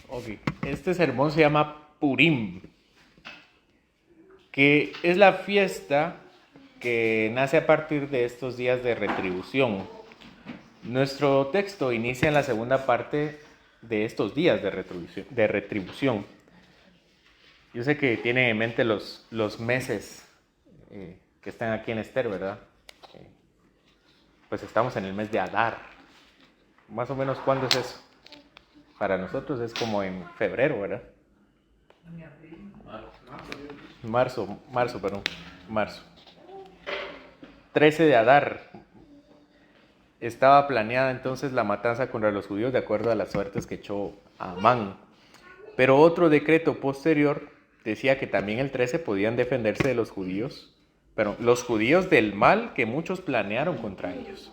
Ok, este sermón se llama Purim, que es la fiesta que nace a partir de estos días de retribución. Nuestro texto inicia en la segunda parte de estos días de retribución. Yo sé que tienen en mente los meses que están aquí en Esther, ¿verdad? Pues estamos en el mes de Adar. Más o menos, ¿cuándo es eso? Para nosotros es como en febrero, ¿verdad? Marzo. 13 de Adar. Estaba planeada entonces la matanza contra los judíos de acuerdo a las suertes que echó Amán. Pero otro decreto posterior decía que también el 13 podían defenderse de los judíos, pero los judíos del mal que muchos planearon contra ellos.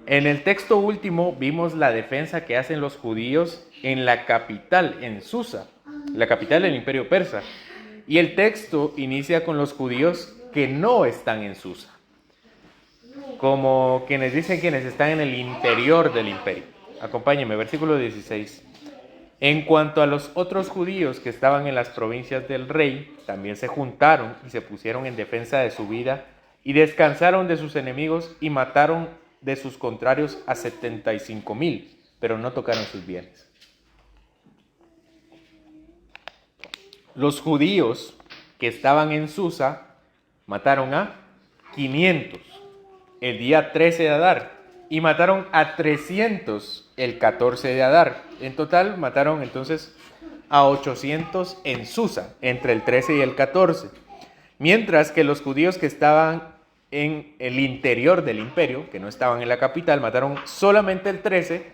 En el texto último vimos la defensa que hacen los judíos en la capital, en Susa, la capital del imperio persa. Y el texto inicia con los judíos que no están en Susa, como quienes dicen quienes están en el interior del imperio. Acompáñenme, versículo 16. En cuanto a los otros judíos que estaban en las provincias del rey, también se juntaron y se pusieron en defensa de su vida y descansaron de sus enemigos y mataron de sus contrarios a 75,000, pero no tocaron sus bienes. Los judíos que estaban en Susa mataron a 500 el día 13 de Adar y mataron a 300 el 14 de Adar. En total mataron entonces a 800 en Susa entre el 13 y el 14. Mientras que los judíos que estaban en el interior del imperio, que no estaban en la capital, mataron solamente el 13,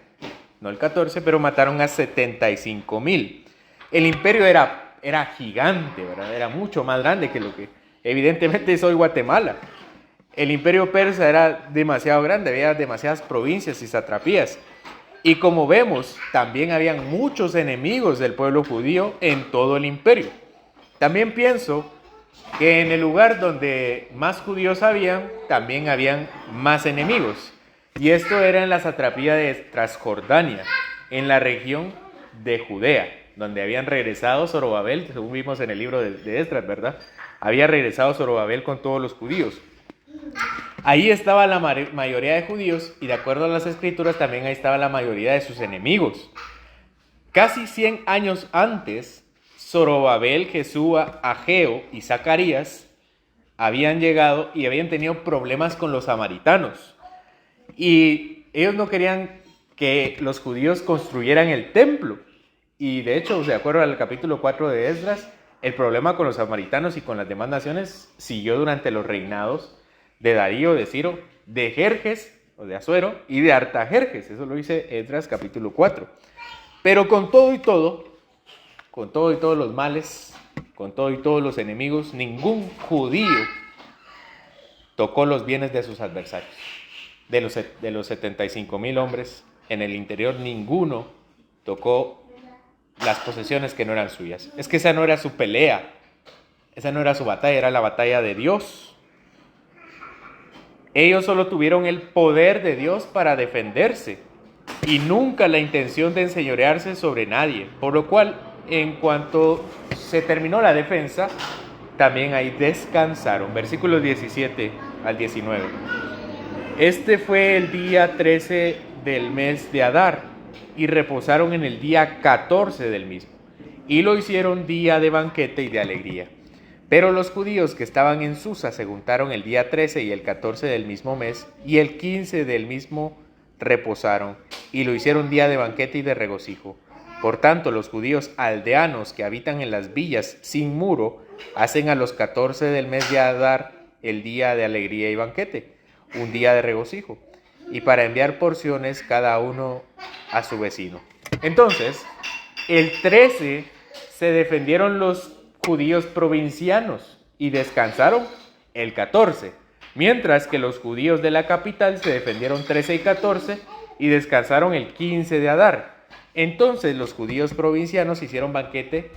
no el 14, pero mataron a 75,000. El imperio era gigante, ¿verdad? Era mucho más grande que lo que evidentemente es hoy Guatemala. El imperio persa era demasiado grande, había demasiadas provincias y satrapías. Y como vemos, también habían muchos enemigos del pueblo judío en todo el imperio. También pienso que en el lugar donde más judíos habían, también habían más enemigos. Y esto era en la satrapía de Transjordania, en la región de Judea, donde habían regresado Zorobabel, según vimos en el libro de Esdras, ¿verdad? Había regresado Zorobabel con todos los judíos. Ahí estaba la mayoría de judíos y de acuerdo a las escrituras también ahí estaba la mayoría de sus enemigos. Casi 100 años antes, Zorobabel, Jesúa, Ageo y Zacarías habían llegado y habían tenido problemas con los samaritanos. Y ellos no querían que los judíos construyeran el templo. Y de hecho, de acuerdo al capítulo 4 de Esdras, el problema con los samaritanos y con las demás naciones siguió durante los reinados de Darío, de Ciro, de Jerjes, o de Asuero, y de Artajerjes. Eso lo dice Esdras capítulo 4. Pero con todo y todos los males, con todo y todos los enemigos, ningún judío tocó los bienes de sus adversarios. De los 75,000 hombres en el interior, ninguno tocó las posesiones que no eran suyas. Es que esa no era su pelea, esa no era su batalla, era la batalla de Dios. Ellos solo tuvieron el poder de Dios para defenderse y nunca la intención de enseñorearse sobre nadie, por lo cual en cuanto se terminó la defensa, también ahí descansaron. Versículos 17 al 19. Este fue el día 13 del mes de Adar y reposaron en el día 14 del mismo y lo hicieron día de banquete y de alegría. Pero los judíos que estaban en Susa se juntaron el día 13 y el 14 del mismo mes y el 15 del mismo reposaron y lo hicieron día de banquete y de regocijo. Por tanto, los judíos aldeanos que habitan en las villas sin muro hacen a los 14 del mes de Adar el día de alegría y banquete, un día de regocijo, y para enviar porciones cada uno a su vecino. Entonces, el 13 se defendieron los judíos provincianos y descansaron el 14, mientras que los judíos de la capital se defendieron 13 y 14 y descansaron el 15 de Adar. Entonces los judíos provincianos hicieron banquete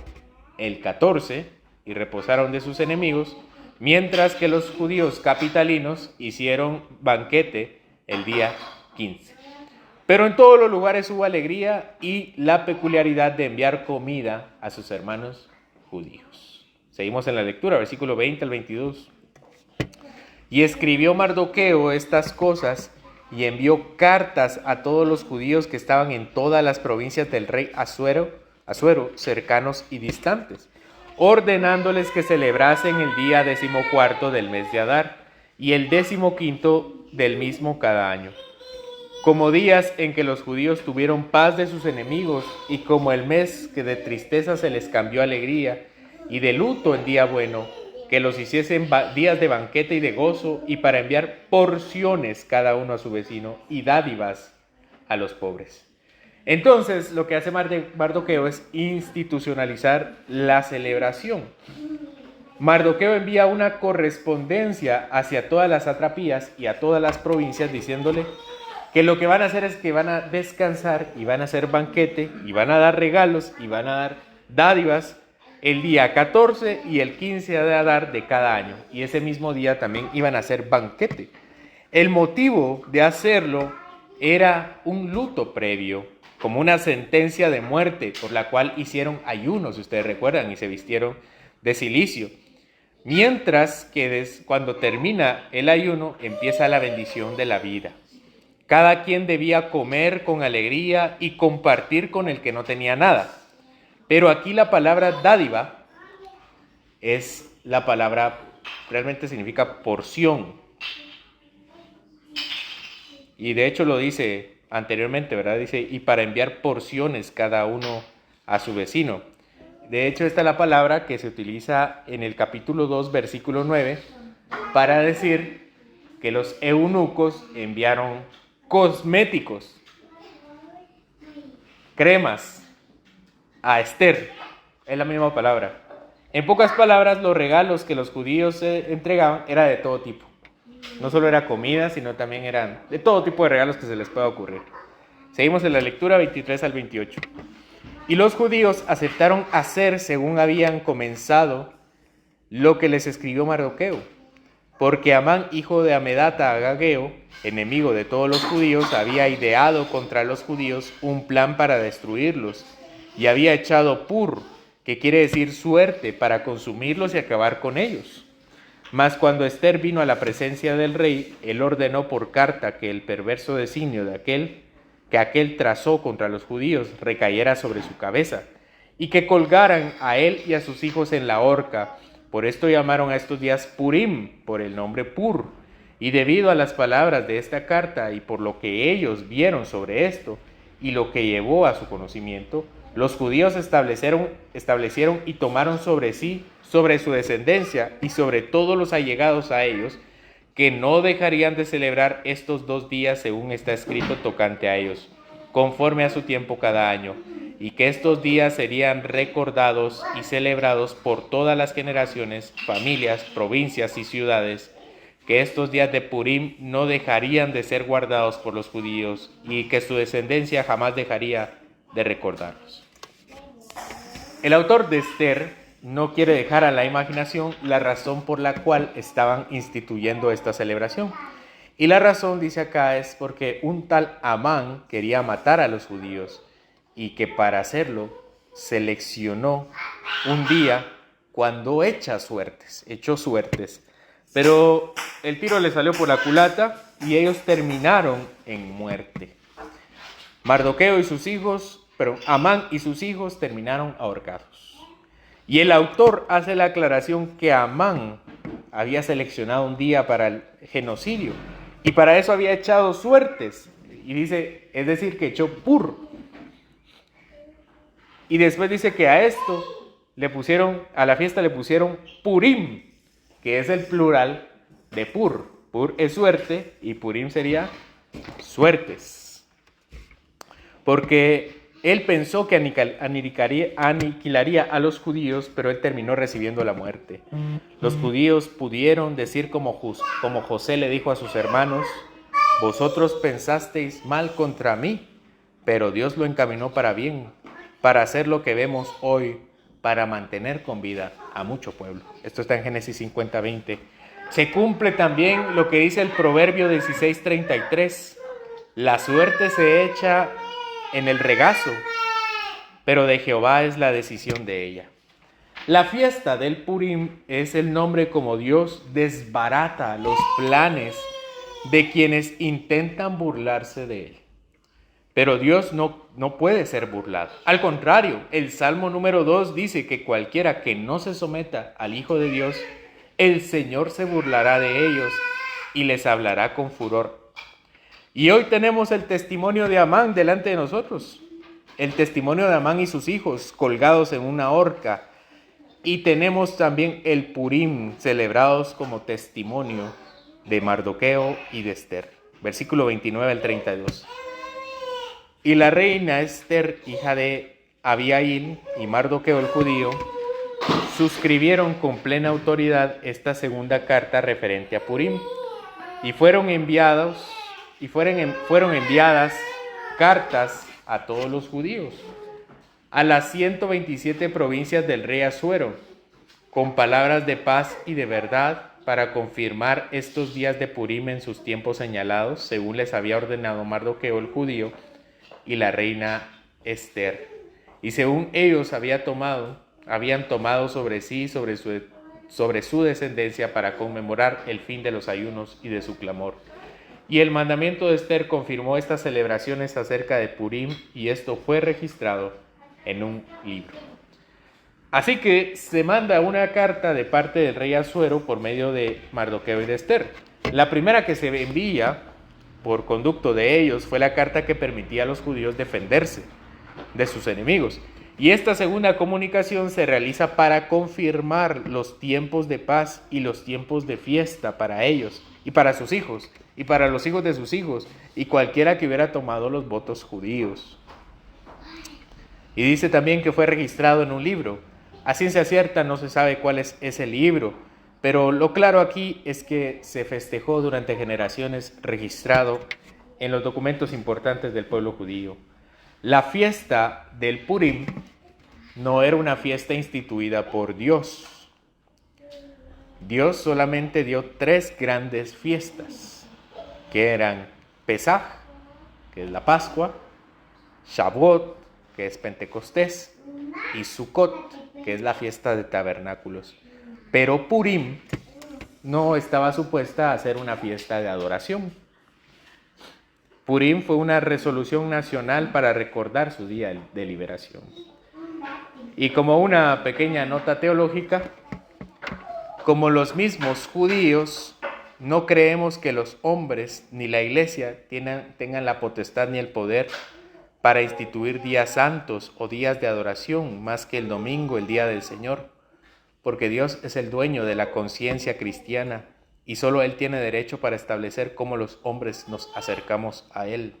el 14 y reposaron de sus enemigos, mientras que los judíos capitalinos hicieron banquete el día 15. Pero en todos los lugares hubo alegría y la peculiaridad de enviar comida a sus hermanos judíos. Seguimos en la lectura, versículo 20 al 22. Y escribió Mardoqueo estas cosas y envió cartas a todos los judíos que estaban en todas las provincias del rey Asuero, cercanos y distantes, ordenándoles que celebrasen el día 14 del mes de Adar y el 15 del mismo cada año, como días en que los judíos tuvieron paz de sus enemigos, y como el mes que de tristeza se les cambió a alegría, y de luto en día bueno, que los hiciesen días de banquete y de gozo, y para enviar porciones cada uno a su vecino, y dádivas a los pobres. Entonces, lo que hace Mardoqueo es institucionalizar la celebración. Mardoqueo envía una correspondencia hacia todas las satrapías y a todas las provincias diciéndole que lo que van a hacer es que van a descansar y van a hacer banquete y van a dar regalos y van a dar dádivas el día 14 y el 15 de Adar de cada año. Y ese mismo día también iban a hacer banquete. El motivo de hacerlo era un luto previo, como una sentencia de muerte por la cual hicieron ayunos, si ustedes recuerdan, y se vistieron de cilicio. Mientras que cuando termina el ayuno empieza la bendición de la vida. Cada quien debía comer con alegría y compartir con el que no tenía nada. Pero aquí la palabra dádiva es la palabra, realmente significa porción. Y de hecho lo dice anteriormente, ¿verdad? Dice, y para enviar porciones cada uno a su vecino. De hecho, esta es la palabra que se utiliza en el capítulo 2, versículo 9, para decir que los eunucos enviaron cosméticos, cremas a Esther. Es la misma palabra. En pocas palabras, los regalos que los judíos entregaban era de todo tipo. No solo era comida, sino también eran de todo tipo de regalos que se les pueda ocurrir. Seguimos en la lectura 23 al 28. Y los judíos aceptaron hacer según habían comenzado lo que les escribió Mardoqueo, porque Amán, hijo de Amedata Agageo, enemigo de todos los judíos, había ideado contra los judíos un plan para destruirlos, y había echado pur, que quiere decir suerte, para consumirlos y acabar con ellos. Mas cuando Esther vino a la presencia del rey, él ordenó por carta que el perverso designio de aquel trazó contra los judíos recayera sobre su cabeza, y que colgaran a él y a sus hijos en la horca. Por esto llamaron a estos días Purim, por el nombre Pur. Y debido a las palabras de esta carta y por lo que ellos vieron sobre esto y lo que llevó a su conocimiento, los judíos establecieron y tomaron sobre sí, sobre su descendencia y sobre todos los allegados a ellos, que no dejarían de celebrar estos 2 días según está escrito tocante a ellos, conforme a su tiempo cada año, y que estos días serían recordados y celebrados por todas las generaciones, familias, provincias y ciudades, que estos días de Purim no dejarían de ser guardados por los judíos y que su descendencia jamás dejaría de recordarlos. El autor de Esther no quiere dejar a la imaginación la razón por la cual estaban instituyendo esta celebración. Y la razón, dice acá, es porque un tal Amán quería matar a los judíos y que para hacerlo seleccionó un día cuando echó suertes. Pero el tiro le salió por la culata y ellos terminaron en muerte. Amán y sus hijos terminaron ahorcados. Y el autor hace la aclaración que Amán había seleccionado un día para el genocidio y para eso había echado suertes. Y dice, es decir, que echó pur. Y después dice que a la fiesta le pusieron Purim, que es el plural de pur. Pur es suerte y Purim sería suertes. Porque él pensó que aniquilaría a los judíos, pero él terminó recibiendo la muerte. Los judíos pudieron decir como José le dijo a sus hermanos, vosotros pensasteis mal contra mí, pero Dios lo encaminó para bien, para hacer lo que vemos hoy, para mantener con vida a mucho pueblo. Esto está en Génesis 50:20. Se cumple también lo que dice el Proverbio 16:33. La suerte se echa en el regazo, pero de Jehová es la decisión de ella. La fiesta del Purim es el nombre como Dios desbarata los planes de quienes intentan burlarse de él. Pero Dios no puede ser burlado. Al contrario, el Salmo número 2 dice que cualquiera que no se someta al Hijo de Dios, el Señor se burlará de ellos y les hablará con furor. Y hoy tenemos el testimonio de Amán delante de nosotros. El testimonio de Amán y sus hijos colgados en una horca. Y tenemos también el Purim celebrados como testimonio de Mardoqueo y de Esther. Versículo 29 al 32. Y la reina Esther, hija de Abihail, y Mardoqueo el judío, suscribieron con plena autoridad esta segunda carta referente a Purim, y fueron enviadas cartas a todos los judíos, a las 127 provincias del rey Asuero, con palabras de paz y de verdad, para confirmar estos días de Purim en sus tiempos señalados, según les había ordenado Mardoqueo el judío y la reina Esther. Y según ellos habían tomado sobre sí, sobre su descendencia, para conmemorar el fin de los ayunos y de su clamor. Y el mandamiento de Esther confirmó estas celebraciones acerca de Purim, y esto fue registrado en un libro. Así que se manda una carta de parte del rey Asuero por medio de Mardoqueo y de Esther. La primera que se envía por conducto de ellos fue la carta que permitía a los judíos defenderse de sus enemigos. Y esta segunda comunicación se realiza para confirmar los tiempos de paz y los tiempos de fiesta para ellos y para sus hijos y para los hijos de sus hijos y cualquiera que hubiera tomado los votos judíos. Y dice también que fue registrado en un libro. A ciencia cierta no se sabe cuál es ese libro, pero lo claro aquí es que se festejó durante generaciones, registrado en los documentos importantes del pueblo judío. La fiesta del Purim no era una fiesta instituida por Dios. Dios solamente dio 3 grandes fiestas, que eran Pesaj, que es la Pascua, Shavuot, que es Pentecostés, y Sukkot, que es la fiesta de tabernáculos. Pero Purim no estaba supuesta a ser una fiesta de adoración. Purim fue una resolución nacional para recordar su día de liberación. Y como una pequeña nota teológica, como los mismos judíos, no creemos que los hombres ni la iglesia tengan la potestad ni el poder para instituir días santos o días de adoración más que el domingo, el día del Señor. Porque Dios es el dueño de la conciencia cristiana y solo Él tiene derecho para establecer cómo los hombres nos acercamos a Él.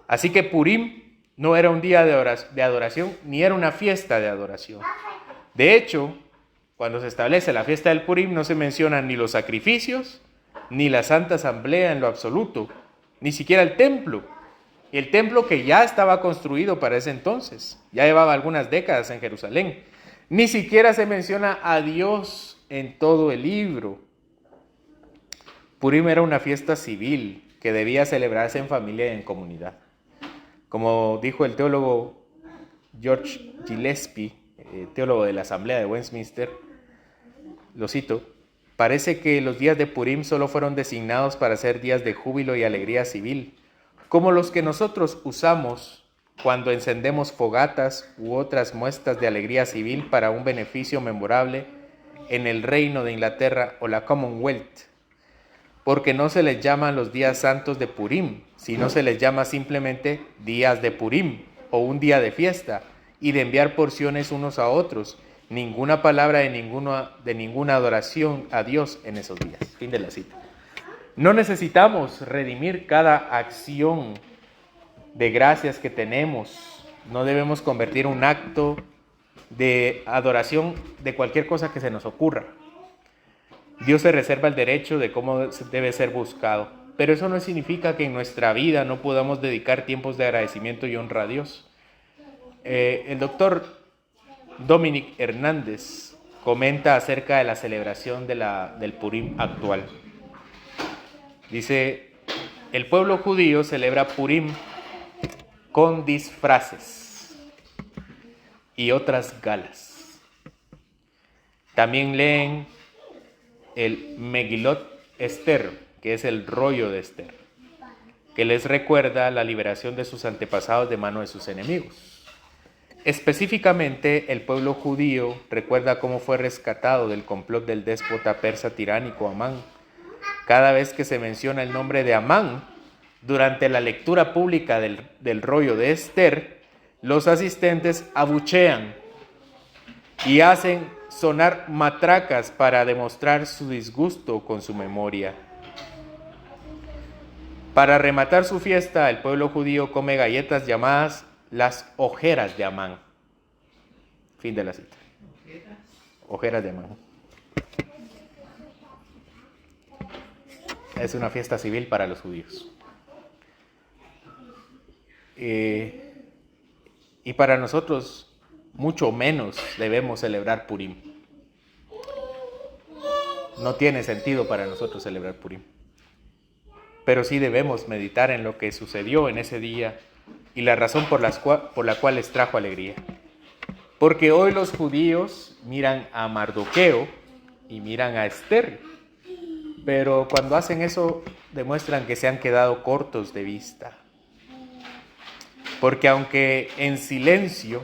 Así que Purim no era un día de adoración ni era una fiesta de adoración. De hecho, cuando se establece la fiesta del Purim no se mencionan ni los sacrificios ni la Santa Asamblea en lo absoluto, ni siquiera el templo. El templo que ya estaba construido para ese entonces, ya llevaba algunas décadas en Jerusalén. Ni siquiera se menciona a Dios en todo el libro. Purim era una fiesta civil que debía celebrarse en familia y en comunidad. Como dijo el teólogo George Gillespie, teólogo de la Asamblea de Westminster, lo cito: parece que los días de Purim solo fueron designados para ser días de júbilo y alegría civil, como los que nosotros usamos cuando encendemos fogatas u otras muestras de alegría civil para un beneficio memorable en el Reino de Inglaterra o la Commonwealth, porque no se les llaman los días santos de Purim, sino se les llama simplemente días de Purim o un día de fiesta y de enviar porciones unos a otros, ninguna palabra de ninguna adoración a Dios en esos días. Fin de la cita. No necesitamos redimir cada acción de gracias que tenemos. No debemos convertir un acto de adoración de cualquier cosa que se nos ocurra. Dios se reserva el derecho de cómo debe ser buscado, pero eso no significa que en nuestra vida no podamos dedicar tiempos de agradecimiento y honra a Dios. El doctor Dominic Hernández comenta acerca de la celebración del Purim actual. Dice: El pueblo judío celebra Purim con disfraces y otras galas. También leen el Megilot Esther, que es el rollo de Esther, que les recuerda la liberación de sus antepasados de mano de sus enemigos. Específicamente, el pueblo judío recuerda cómo fue rescatado del complot del déspota persa tiránico Amán. Cada vez que se menciona el nombre de Amán, durante la lectura pública del rollo de Esther, los asistentes abuchean y hacen sonar matracas para demostrar su disgusto con su memoria. Para rematar su fiesta, el pueblo judío come galletas llamadas las ojeras de Amán. Fin de la cita. Ojeras de Amán. Es una fiesta civil para los judíos. Y para nosotros, mucho menos debemos celebrar Purim. No tiene sentido para nosotros celebrar Purim. Pero sí debemos meditar en lo que sucedió en ese día y la razón por la cual les trajo alegría. Porque hoy los judíos miran a Mardoqueo y miran a Esther, pero cuando hacen eso demuestran que se han quedado cortos de vista. Porque aunque en silencio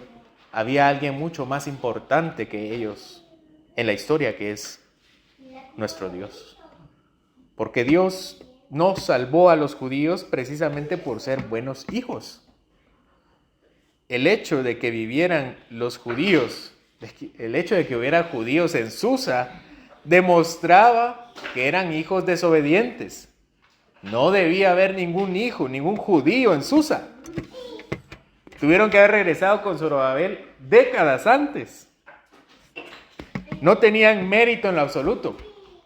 había alguien mucho más importante que ellos en la historia, que es nuestro Dios. Porque Dios no salvó a los judíos precisamente por ser buenos hijos. El hecho de que vivieran los judíos, el hecho de que hubiera judíos en Susa, demostraba que eran hijos desobedientes. No debía haber ningún hijo, ningún judío en Susa. Tuvieron que haber regresado con Zorobabel décadas antes. No tenían mérito en lo absoluto.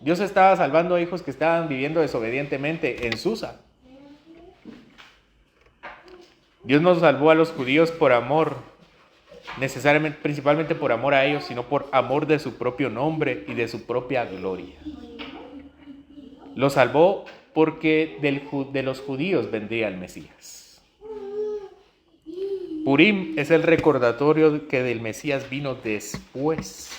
Dios estaba salvando a hijos que estaban viviendo desobedientemente en Susa. Dios no salvó a los judíos por amor, necesariamente, principalmente por amor a ellos, sino por amor de su propio nombre y de su propia gloria. Los salvó porque de los judíos vendría el Mesías. Purim es el recordatorio que del Mesías vino después.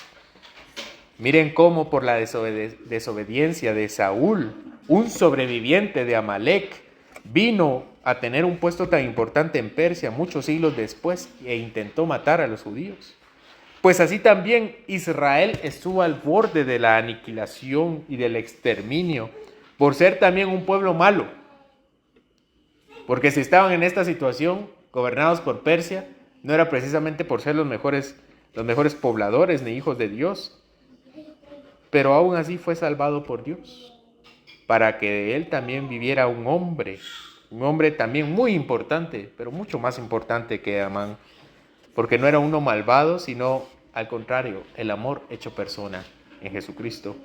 Miren cómo por la desobediencia de Saúl, un sobreviviente de Amalek, vino a tener un puesto tan importante en Persia muchos siglos después e intentó matar a los judíos. Pues así también Israel estuvo al borde de la aniquilación y del exterminio por ser también un pueblo malo. Porque si estaban en esta situación, gobernados por Persia, no era precisamente por ser los mejores pobladores ni hijos de Dios, pero aún así fue salvado por Dios, para que de él también viviera un hombre también muy importante, pero mucho más importante que Amán, porque no era uno malvado, sino al contrario, el amor hecho persona en Jesucristo.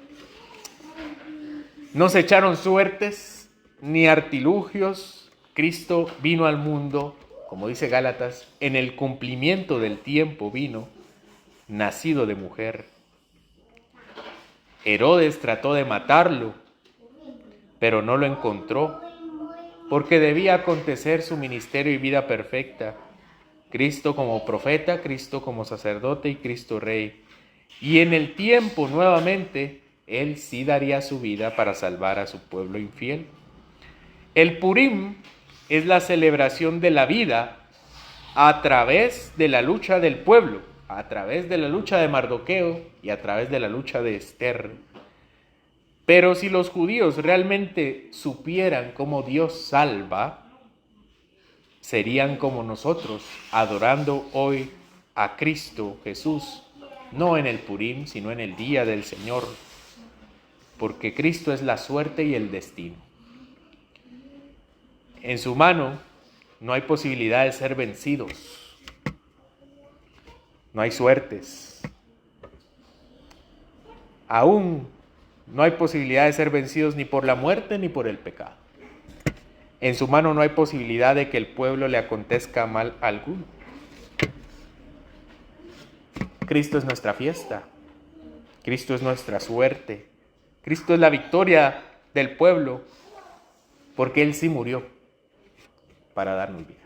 No se echaron suertes ni artilugios. Cristo vino al mundo, como dice Gálatas, en el cumplimiento del tiempo vino, nacido de mujer. Herodes trató de matarlo, pero no lo encontró, porque debía acontecer su ministerio y vida perfecta. Cristo como profeta, Cristo como sacerdote y Cristo rey. Y en el tiempo nuevamente, Él sí daría su vida para salvar a su pueblo infiel. El Purim es la celebración de la vida a través de la lucha del pueblo, a través de la lucha de Mardoqueo y a través de la lucha de Esther. Pero si los judíos realmente supieran cómo Dios salva, serían como nosotros, adorando hoy a Cristo Jesús, no en el Purim, sino en el día del Señor, porque Cristo es la suerte y el destino. En su mano no hay posibilidad de ser vencidos, no hay suertes, aún no hay posibilidad de ser vencidos ni por la muerte ni por el pecado. En su mano no hay posibilidad de que el pueblo le acontezca mal alguno. Cristo es nuestra fiesta, Cristo es nuestra suerte, Cristo es la victoria del pueblo. porque Él sí murió para darnos vida.